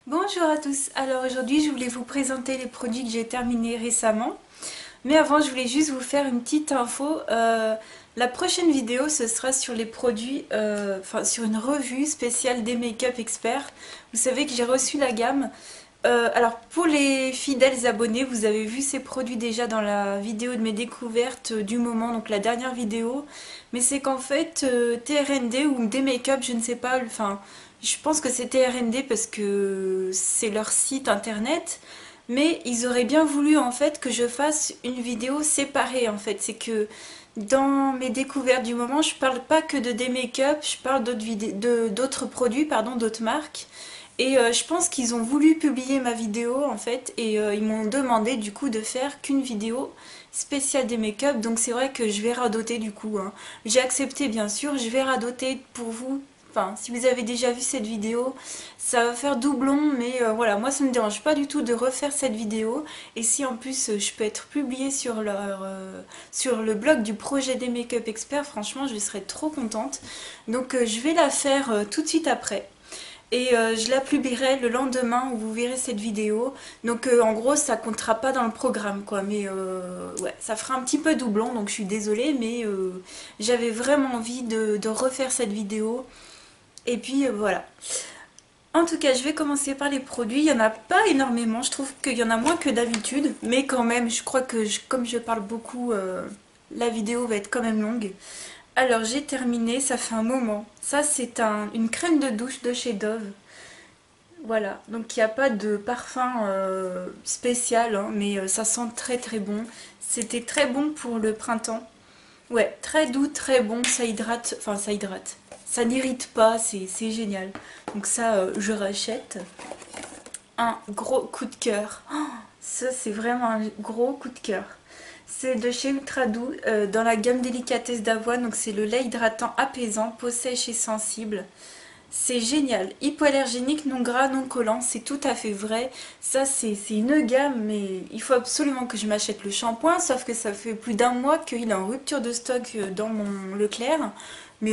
Bonjour à tous, alors aujourd'hui je voulais vous présenter les produits que j'ai terminés récemment. Mais avant je voulais juste vous faire une petite info. La prochaine vidéo ce sera sur les produits, enfin sur une revue spéciale des make-up experts. Vous savez que j'ai reçu la gamme. Alors pour les fidèles abonnés, vous avez vu ces produits déjà dans la vidéo de mes découvertes du moment, donc la dernière vidéo. Mais c'est qu'en fait TRND ou des make-up, je ne sais pas, enfin je pense que c'est TRND parce que c'est leur site internet. Mais ils auraient bien voulu en fait que je fasse une vidéo séparée en fait. C'est que dans mes découvertes du moment, je parle pas que de des make-up, je parle d'autres produits, pardon, d'autres marques. Et je pense qu'ils ont voulu publier ma vidéo en fait et ils m'ont demandé du coup de faire qu'une vidéo spéciale des make-up. Donc c'est vrai que je vais radoter du coup, hein. J'ai accepté bien sûr, je vais radoter pour vous. Enfin, si vous avez déjà vu cette vidéo, ça va faire doublon, mais voilà, moi ça me dérange pas du tout de refaire cette vidéo. Et si en plus je peux être publiée sur le blog du projet des make-up experts, franchement je serais trop contente. Donc je vais la faire tout de suite après. Et je la publierai le lendemain où vous verrez cette vidéo. Donc en gros ça comptera pas dans le programme quoi. Mais ouais, ça fera un petit peu doublon donc je suis désolée. Mais j'avais vraiment envie de refaire cette vidéo. Et puis voilà. En tout cas je vais commencer par les produits. Il n'y en a pas énormément. Je trouve qu'il y en a moins que d'habitude. Mais quand même je crois que comme je parle beaucoup, la vidéo va être quand même longue. Alors j'ai terminé, ça fait un moment. Ça c'est une crème de douche de chez Dove. Voilà, donc il n'y a pas de parfum spécial, hein, mais ça sent très très bon. C'était très bon pour le printemps. Ouais, très doux, très bon, ça hydrate, enfin ça hydrate. Ça n'irrite pas, c'est génial. Donc ça, je rachète. Un gros coup de cœur. Oh, ça c'est vraiment un gros coup de cœur. C'est de chez Ultra Doux, dans la gamme délicatesse d'avoine, donc c'est le lait hydratant apaisant, peau sèche et sensible. C'est génial, hypoallergénique, non gras, non collant, c'est tout à fait vrai. Ça c'est une gamme, mais il faut absolument que je m'achète le shampoing, sauf que ça fait plus d'un mois qu'il est en rupture de stock dans mon Leclerc. Mais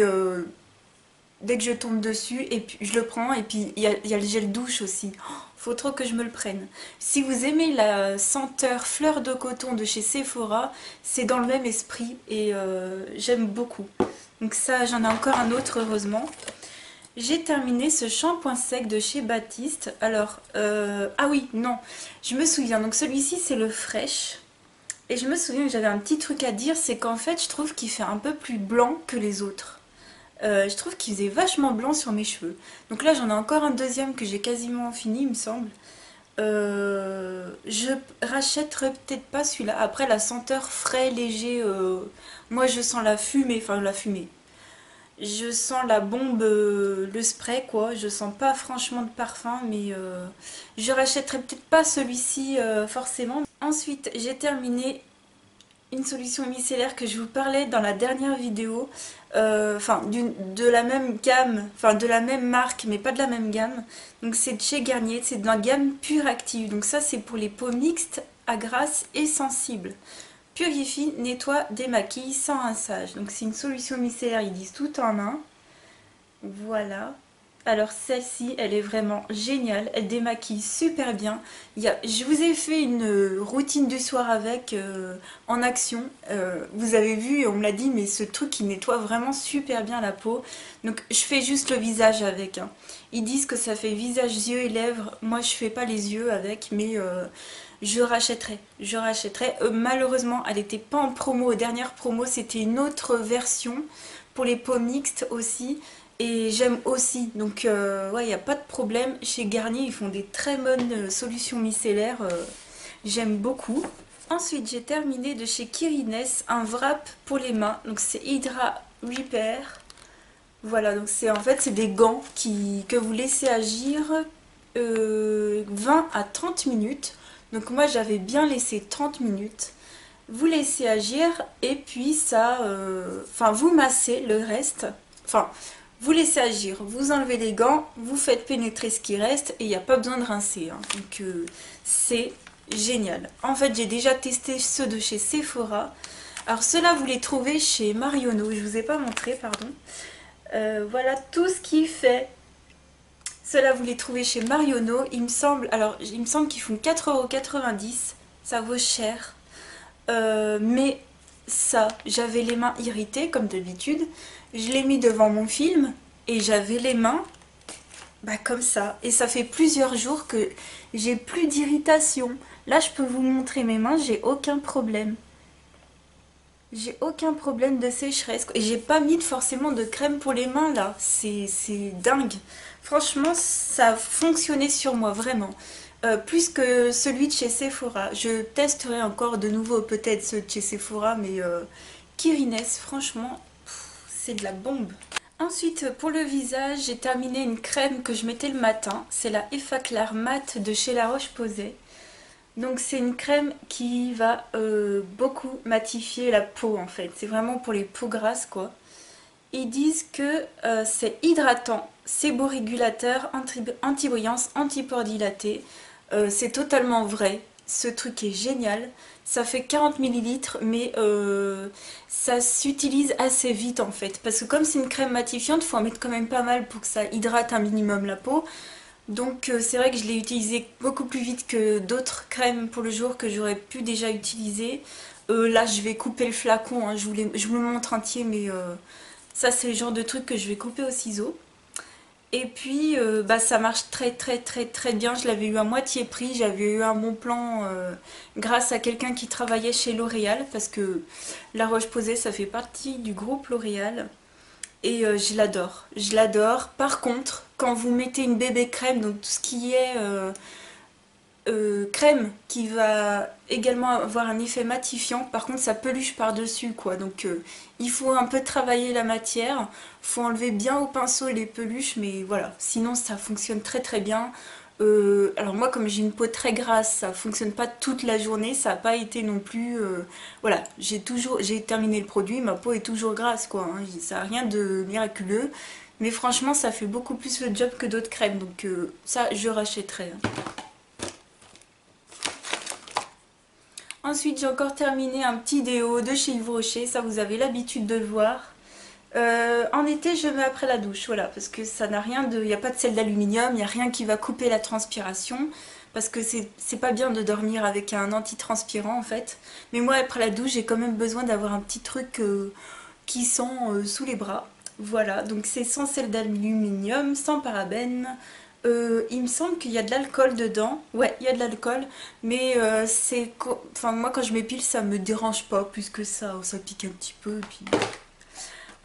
dès que je tombe dessus, et puis je le prends, et puis il y a le gel douche aussi. Oh, faut trop que je me le prenne. Si vous aimez la senteur fleur de coton de chez Sephora, c'est dans le même esprit, et j'aime beaucoup. Donc ça, j'en ai encore un autre, heureusement. J'ai terminé ce shampoing sec de chez Baptiste. Alors, ah oui, non, je me souviens. Donc celui-ci, c'est le Fresh. Et je me souviens que j'avais un petit truc à dire, c'est qu'en fait, je trouve qu'il fait un peu plus blanc que les autres. Je trouve qu'il faisait vachement blanc sur mes cheveux. Donc là, j'en ai encore un deuxième que j'ai quasiment fini, il me semble. Je rachèterai peut-être pas celui-là. Après, la senteur frais, léger, moi je sens la fumée, enfin la fumée. Je sens la bombe, le spray quoi. Je sens pas franchement de parfum, mais je rachèterai peut-être pas celui-ci forcément. Ensuite, j'ai terminé une solution micellaire que je vous parlais dans la dernière vidéo. Enfin, de la même gamme, enfin de la même marque, mais pas de la même gamme. Donc c'est de chez Garnier, c'est de la gamme Pure Active. Donc ça c'est pour les peaux mixtes, à grasse et sensibles. Purifie, nettoie, démaquille sans rinçage. Donc c'est une solution micellaire, ils disent tout en un. Voilà. Alors celle-ci, elle est vraiment géniale. Elle démaquille super bien. Je vous ai fait une routine du soir avec en action. Vous avez vu, on me l'a dit, mais ce truc il nettoie vraiment super bien la peau. Donc je fais juste le visage avec, hein. Ils disent que ça fait visage, yeux et lèvres. Moi je fais pas les yeux avec, mais je rachèterai. Je rachèterai. Malheureusement, elle n'était pas en promo. Aux dernières promos, c'était une autre version pour les peaux mixtes aussi. Et j'aime aussi. Donc, ouais, il n'y a pas de problème. Chez Garnier, ils font des très bonnes solutions micellaires. J'aime beaucoup. Ensuite, j'ai terminé de chez Kirines un wrap pour les mains. Donc, c'est Hydra Repair. Voilà, donc c'est en fait c'est des gants que vous laissez agir 20 à 30 minutes. Donc moi j'avais bien laissé 30 minutes. Vous laissez agir et puis ça, enfin vous massez le reste. Enfin, vous laissez agir, vous enlevez les gants, vous faites pénétrer ce qui reste et il n'y a pas besoin de rincer, hein. Donc c'est génial. En fait j'ai déjà testé ceux de chez Sephora. Alors ceux-là vous les trouvez chez Marionneau, je vous ai pas montré, pardon. Voilà tout ce qui fait Ceux-là, vous les trouvez chez Marionneau. Il me semble, alors, il me semble qu'ils font 4,90 €. Ça vaut cher. Mais ça, j'avais les mains irritées, comme d'habitude. Je l'ai mis devant mon film et j'avais les mains comme ça. Et ça fait plusieurs jours que j'ai plus d'irritation. Là, je peux vous montrer mes mains, j'ai aucun problème. J'ai aucun problème de sécheresse. Et j'ai pas mis forcément de crème pour les mains là. C'est dingue. Franchement, ça a fonctionné sur moi, vraiment. Plus que celui de chez Sephora. Je testerai encore de nouveau peut-être ceux de chez Sephora, mais Kirines, franchement, c'est de la bombe. Ensuite, pour le visage, j'ai terminé une crème que je mettais le matin. C'est la Effaclar Matte de chez La Roche-Posay. Donc c'est une crème qui va beaucoup matifier la peau en fait. C'est vraiment pour les peaux grasses quoi. Ils disent que c'est hydratant, séborégulateur, anti-brillance, anti-pores dilatés. C'est totalement vrai. Ce truc est génial. Ça fait 40 ml mais ça s'utilise assez vite en fait. Parce que comme c'est une crème matifiante, il faut en mettre quand même pas mal pour que ça hydrate un minimum la peau. Donc c'est vrai que je l'ai utilisé beaucoup plus vite que d'autres crèmes pour le jour que j'aurais pu déjà utiliser. Là je vais couper le flacon, hein. Je vous le montre entier mais ça c'est le genre de truc que je vais couper au ciseau. Et puis ça marche très bien, je l'avais eu à moitié prix, j'avais eu un bon plan grâce à quelqu'un qui travaillait chez L'Oréal parce que La Roche-Posay ça fait partie du groupe L'Oréal. Et je l'adore, je l'adore. Par contre, quand vous mettez une bébé crème, donc tout ce qui est crème qui va également avoir un effet matifiant, par contre ça peluche par-dessus quoi. Donc il faut un peu travailler la matière, faut enlever bien au pinceau les peluches, mais voilà, sinon ça fonctionne très bien. Alors moi comme j'ai une peau très grasse, ça fonctionne pas toute la journée, ça n'a pas été non plus... voilà, j'ai terminé le produit, ma peau est toujours grasse quoi, hein, ça n'a rien de miraculeux. Mais franchement ça fait beaucoup plus le job que d'autres crèmes, donc ça je rachèterai. Hein. Ensuite j'ai encore terminé un petit déo de chez Yves Rocher, ça vous avez l'habitude de le voir. En été je le mets après la douche, voilà, parce que ça n'a rien de... Il n'y a pas de sel d'aluminium, il n'y a rien qui va couper la transpiration, parce que c'est pas bien de dormir avec un antitranspirant en fait. Mais moi après la douche j'ai quand même besoin d'avoir un petit truc qui sent sous les bras. Voilà, donc c'est sans sel d'aluminium, sans parabènes. Il me semble qu'il y a de l'alcool dedans. Ouais, il y a de l'alcool, mais enfin moi quand je m'épile ça me dérange pas plus que ça pique un petit peu, et puis...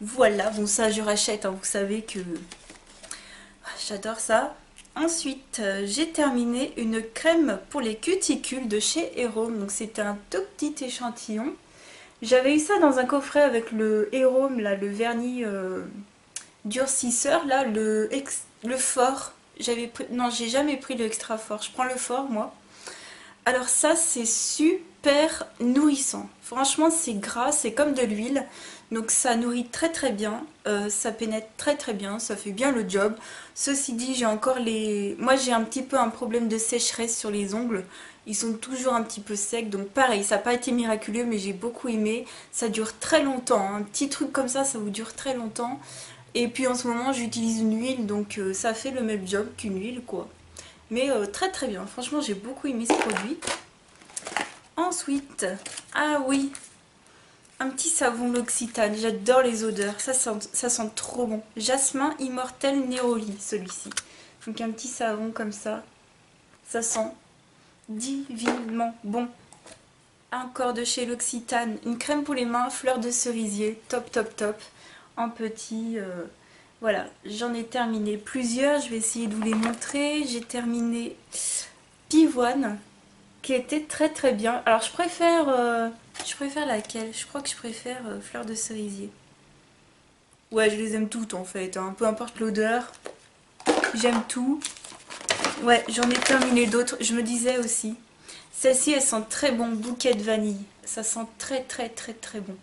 Voilà, bon ça je rachète, hein, vous savez que j'adore ça. Ensuite, j'ai terminé une crème pour les cuticules de chez Hérôme. Donc c'était un tout petit échantillon. J'avais eu ça dans un coffret avec le Hérôme, là, le vernis durcisseur, là, le fort. Non, j'ai jamais pris le extra fort. Je prends le fort, moi. Alors ça, c'est super nourrissant. Franchement, c'est gras, c'est comme de l'huile. Donc ça nourrit très bien, ça pénètre très bien, ça fait bien le job. Ceci dit, j'ai encore les... Moi j'ai un petit peu un problème de sécheresse sur les ongles. Ils sont toujours un petit peu secs, donc pareil, ça n'a pas été miraculeux, mais j'ai beaucoup aimé. Ça dure très longtemps, hein. Un petit truc comme ça vous dure très longtemps. Et puis en ce moment, j'utilise une huile, donc ça fait le même job qu'une huile, quoi. Mais très bien, franchement j'ai beaucoup aimé ce produit. Ensuite, ah oui, un petit savon L'Occitane, j'adore les odeurs, ça sent trop bon. Jasmin Immortel Neroli, celui-ci. Donc un petit savon comme ça sent divinement bon. Encore de chez L'Occitane, une crème pour les mains, fleur de cerisier, top. En petit, voilà, j'en ai terminé plusieurs, je vais essayer de vous les montrer. J'ai terminé Pivoine, qui était très bien. Alors je préfère laquelle? Je crois que je préfère fleur de cerisier. Ouais, je les aime toutes en fait, hein. Peu importe l'odeur, j'aime tout. Ouais, j'en ai terminé d'autres. Je me disais aussi, celle-ci elle sent très bon, bouquet de vanille. Ça sent très bon.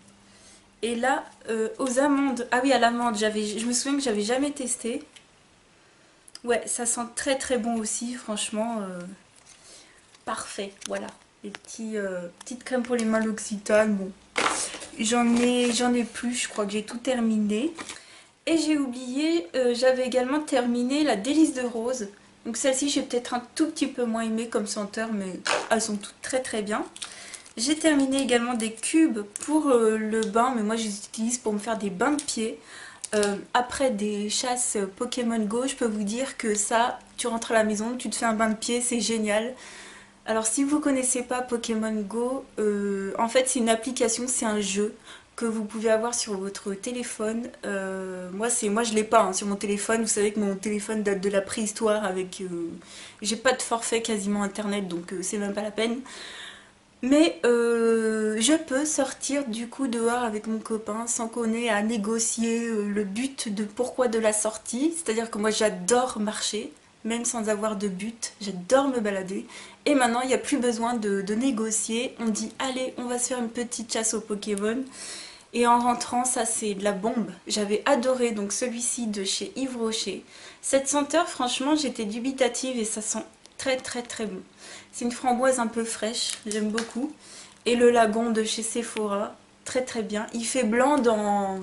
Et là, aux amandes, ah oui à l'amande, je me souviens que j'avais jamais testé. Ouais, ça sent très bon aussi, franchement. Parfait, voilà. Les petites crèmes pour les mains L'Occitane, bon. J'en ai plus, je crois que j'ai tout terminé. Et j'ai oublié, j'avais également terminé la Délice de Rose. Donc celle-ci j'ai peut-être un tout petit peu moins aimé comme senteur, mais elles sont toutes très très bien. J'ai terminé également des cubes pour le bain, mais moi je les utilise pour me faire des bains de pieds. Après des chasses Pokémon Go, je peux vous dire que ça, tu rentres à la maison, tu te fais un bain de pieds, c'est génial. Alors si vous connaissez pas Pokémon Go, en fait c'est une application, c'est un jeu que vous pouvez avoir sur votre téléphone. Moi je l'ai pas hein, sur mon téléphone. Vous savez que mon téléphone date de la préhistoire avec j'ai pas de forfait quasiment internet, donc c'est même pas la peine. Mais je peux sortir du coup dehors avec mon copain sans qu'on ait à négocier le but de pourquoi de la sortie. C'est-à-dire que moi j'adore marcher, même sans avoir de but, j'adore me balader. Et maintenant il n'y a plus besoin de négocier, on dit allez on va se faire une petite chasse au Pokémon. Et en rentrant ça c'est de la bombe. J'avais adoré donc celui-ci de chez Yves Rocher. Cette senteur franchement j'étais dubitative et ça sent très très très bon. C'est une framboise un peu fraîche, j'aime beaucoup. Et le lagon de chez Sephora, très très bien. Il fait blanc dans...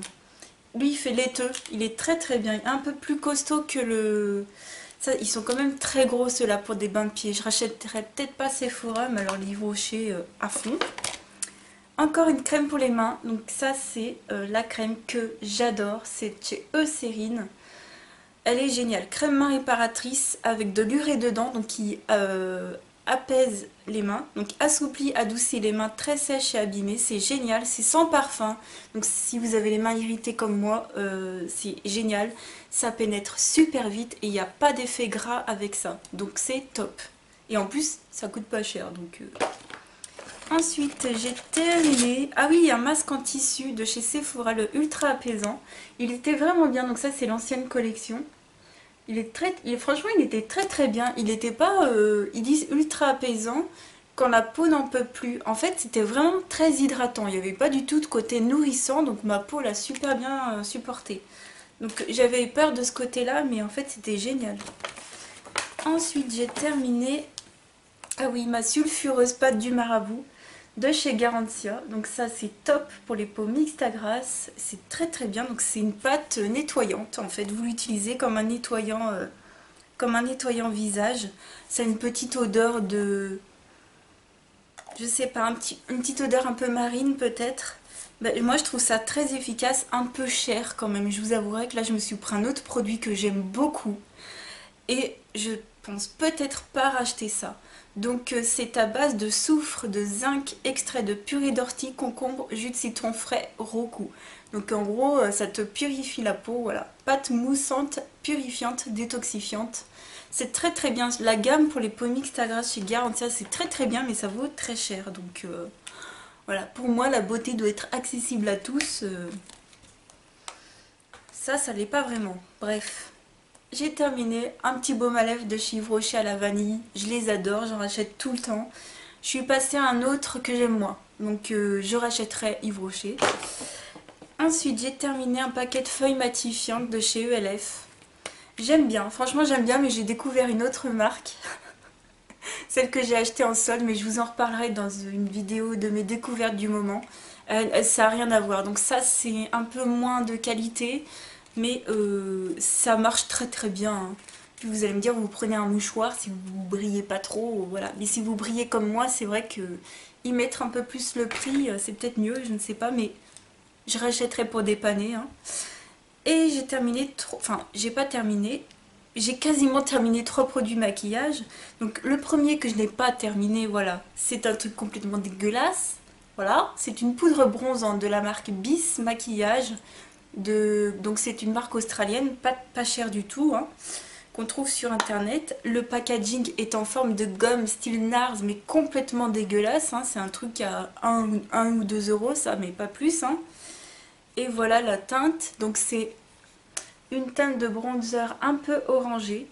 Lui il fait laiteux, il est très très bien. Il est un peu plus costaud que le... Ça, ils sont quand même très gros ceux-là pour des bains de pieds. Je rachèterais peut-être pas Sephora, mais alors les Rocher à fond. Encore une crème pour les mains, donc ça c'est la crème que j'adore, c'est chez Eucérine. Elle est géniale, crème main réparatrice avec de l'urée dedans, donc qui apaise les mains, donc assouplit, adoucit les mains très sèches et abîmées, c'est génial, c'est sans parfum, donc si vous avez les mains irritées comme moi, c'est génial, ça pénètre super vite et il n'y a pas d'effet gras avec ça, donc c'est top. Et en plus, ça coûte pas cher, donc... Ensuite, j'ai terminé... Ah oui, un masque en tissu de chez Sephora, le ultra apaisant. Il était vraiment bien, donc ça c'est l'ancienne collection. Franchement, il était très très bien. Il n'était pas... ils disent ultra apaisant quand la peau n'en peut plus. En fait, c'était vraiment très hydratant. Il n'y avait pas du tout de côté nourrissant, donc ma peau l'a super bien supporté. Donc j'avais peur de ce côté-là, mais en fait c'était génial. Ensuite, j'ai terminé... Ah oui, ma sulfureuse pâte du marabout de chez Garantia. Donc ça c'est top pour les peaux mixtes à grasse. C'est très très bien. Donc c'est une pâte nettoyante en fait. Vous l'utilisez comme un nettoyant visage. Ça a une petite odeur de... Je sais pas, une petite odeur un peu marine peut-être. Ben, moi je trouve ça très efficace, un peu cher quand même. Je vous avouerai que là je me suis pris un autre produit que j'aime beaucoup. Et je pense peut-être pas racheter ça. Donc c'est à base de soufre, de zinc, extrait de purée d'ortie, concombre, jus de citron frais, roku. Donc en gros ça te purifie la peau, voilà. Pâte moussante, purifiante, détoxifiante. C'est très très bien. La gamme pour les peaux mixtes à grasse chez Garantia c'est très très bien mais ça vaut très cher. Donc voilà, pour moi la beauté doit être accessible à tous. Ça l'est pas vraiment. Bref. J'ai terminé un petit baume à lèvres de chez Yves Rocher à la vanille. Je les adore, j'en rachète tout le temps. Je suis passée à un autre que j'aime moins. Donc je rachèterai Yves Rocher. Ensuite j'ai terminé un paquet de feuilles matifiantes de chez ELF. J'aime bien, franchement j'aime bien mais j'ai découvert une autre marque. Celle que j'ai achetée en solde mais je vous en reparlerai dans une vidéo de mes découvertes du moment. Ça n'a rien à voir. Donc ça c'est un peu moins de qualité. Mais ça marche très très bien. Hein. Puis vous allez me dire, vous prenez un mouchoir si vous brillez pas trop, voilà. Mais si vous brillez comme moi, c'est vrai que y mettre un peu plus le prix, c'est peut-être mieux, je ne sais pas, mais je rachèterai pour dépanner. Hein. Et j'ai terminé, enfin j'ai pas terminé, j'ai quasiment terminé 3 produits maquillage. Donc le premier que je n'ai pas terminé, voilà, c'est un truc complètement dégueulasse. Voilà, c'est une poudre bronzante de la marque Bis Maquillage. Donc c'est une marque australienne, pas chère du tout, hein, qu'on trouve sur internet. Le packaging est en forme de gomme style NARS mais complètement dégueulasse, hein. C'est un truc à 1 ou 2 euros ça, mais pas plus. Hein. Et voilà la teinte, donc c'est une teinte de bronzer un peu orangée.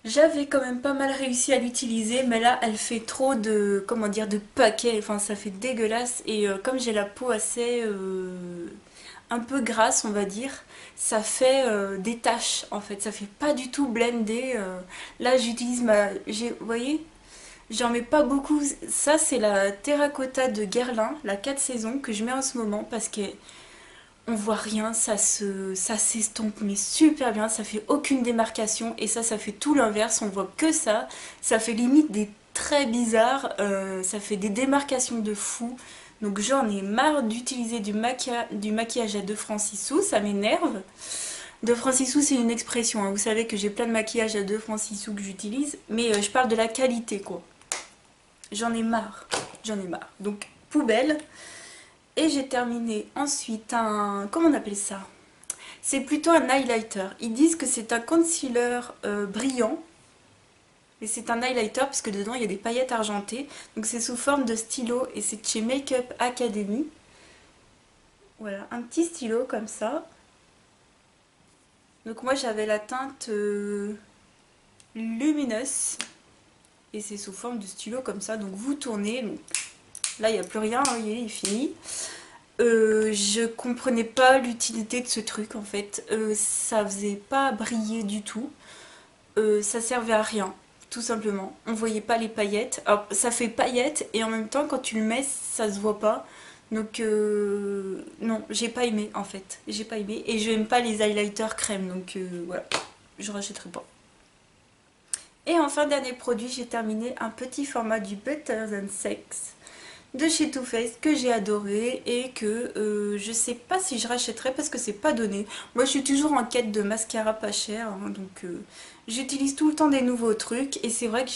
J'avais quand même pas mal réussi à l'utiliser, mais là elle fait trop de, comment dire, de paquets, enfin ça fait dégueulasse. Et comme j'ai la peau assez... un peu grasse on va dire, ça fait des taches en fait, ça fait pas du tout blender. Là j'utilise vous voyez, j'en mets pas beaucoup. Ça c'est la terracotta de Guerlain, la 4 saisons que je mets en ce moment parce que on voit rien, ça s'estompe mais super bien, ça fait aucune démarcation et ça fait tout l'inverse, on voit que ça fait limite des traits bizarres, ça fait des démarcations de fou. Donc j'en ai marre d'utiliser du maquillage à 2 francs 6 sous, ça m'énerve. 2 francs 6 sous c'est une expression, hein. Vous savez que j'ai plein de maquillage à 2 francs 6 sous que j'utilise, mais je parle de la qualité quoi. J'en ai marre, donc poubelle. Et j'ai terminé ensuite un... comment on appelle ça? C'est plutôt un highlighter. Ils disent que c'est un concealer brillant. Mais c'est un highlighter parce que dedans il y a des paillettes argentées. Donc c'est sous forme de stylo et c'est de chez Makeup Academy. Voilà, un petit stylo comme ça. Donc moi j'avais la teinte lumineuse. Et c'est sous forme de stylo comme ça. Donc vous tournez. Donc là il n'y a plus rien, vous voyez, il est fini. Je comprenais pas l'utilité de ce truc en fait. Ça faisait pas briller du tout. Ça servait à rien, tout simplement. On voyait pas les paillettes. Alors ça fait paillettes et en même temps quand tu le mets ça se voit pas. Donc non, j'ai pas aimé en fait. J'ai pas aimé et je n'aime pas les highlighters crème donc voilà, je rachèterai pas. Et enfin dernier produit, j'ai terminé un petit format du Better Than Sex de chez Too Faced que j'ai adoré et que je sais pas si je rachèterai parce que c'est pas donné. Moi je suis toujours en quête de mascara pas cher, hein, donc j'utilise tout le temps des nouveaux trucs et c'est vrai que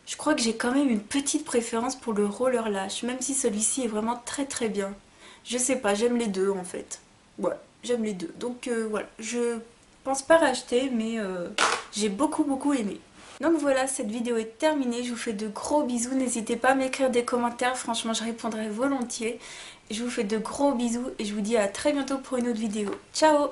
je crois que j'ai quand même une petite préférence pour le roller lash, même si celui-ci est vraiment très très bien. Je sais pas, j'aime les deux en fait. Ouais, j'aime les deux. Donc voilà, je pense pas racheter mais j'ai beaucoup aimé. Donc voilà, cette vidéo est terminée, je vous fais de gros bisous, n'hésitez pas à m'écrire des commentaires, franchement je répondrai volontiers. Je vous fais de gros bisous et je vous dis à très bientôt pour une autre vidéo. Ciao!